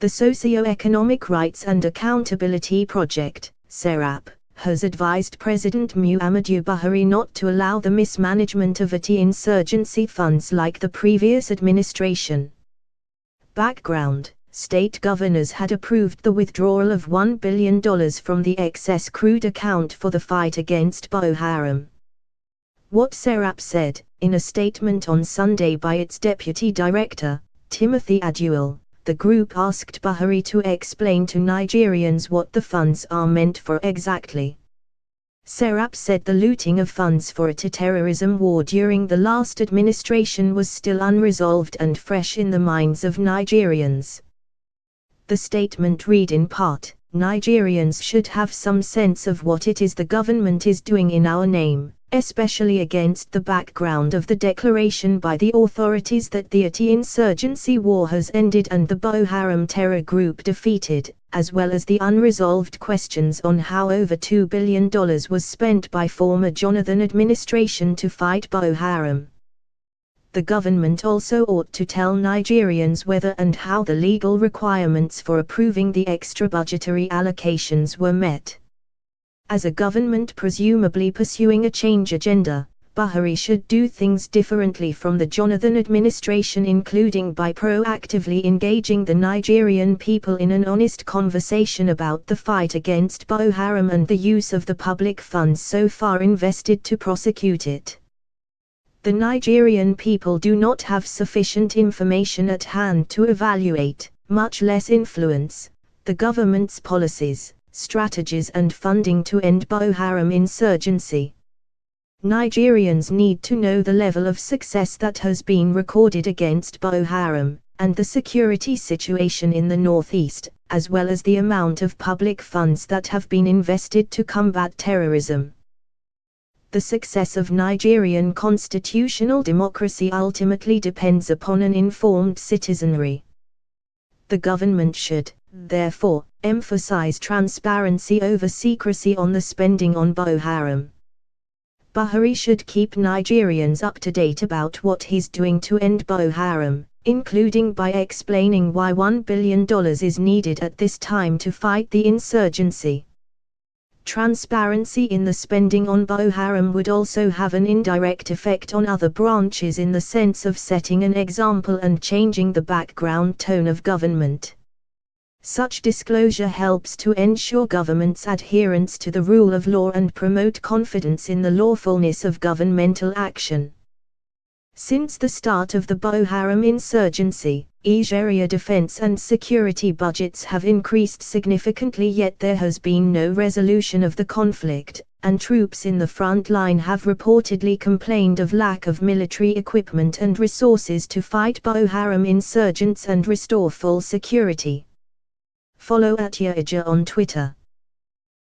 The Socio-Economic Rights and Accountability Project, SERAP, has advised President Muhammadu Buhari not to allow the mismanagement of anti-insurgency funds like the previous administration. Background: state governors had approved the withdrawal of $1 billion from the excess crude account for the fight against Boko Haram. What SERAP said, in a statement on Sunday by its deputy director, Timothy Adual, the group asked Buhari to explain to Nigerians what the funds are meant for exactly. SERAP said the looting of funds for a terrorism war during the last administration was still unresolved and fresh in the minds of Nigerians. The statement read in part, "Nigerians should have some sense of what it is the government is doing in our name, especially against the background of the declaration by the authorities that the anti-insurgency war has ended and the Boko Haram terror group defeated, as well as the unresolved questions on how over $2 billion was spent by former Jonathan administration to fight Boko Haram. The government also ought to tell Nigerians whether and how the legal requirements for approving the extra budgetary allocations were met. As a government presumably pursuing a change agenda, Buhari should do things differently from the Jonathan administration, including by proactively engaging the Nigerian people in an honest conversation about the fight against Boko Haram and the use of the public funds so far invested to prosecute it. The Nigerian people do not have sufficient information at hand to evaluate, much less influence, the government's policies, strategies and funding to end Boko Haram insurgency. Nigerians need to know the level of success that has been recorded against Boko Haram, and the security situation in the northeast, as well as the amount of public funds that have been invested to combat terrorism. The success of Nigerian constitutional democracy ultimately depends upon an informed citizenry. The government should, therefore, emphasize transparency over secrecy on the spending on Boko Haram. Buhari should keep Nigerians up to date about what he's doing to end Boko Haram, including by explaining why $1 billion is needed at this time to fight the insurgency. Transparency in the spending on Boko Haram would also have an indirect effect on other branches in the sense of setting an example and changing the background tone of government. Such disclosure helps to ensure government's adherence to the rule of law and promote confidence in the lawfulness of governmental action. Since the start of the Boko Haram insurgency, area defense and security budgets have increased significantly, yet there has been no resolution of the conflict, and troops in the front line have reportedly complained of lack of military equipment and resources to fight Boko Haram insurgents and restore full security. Follow @Yaja on Twitter.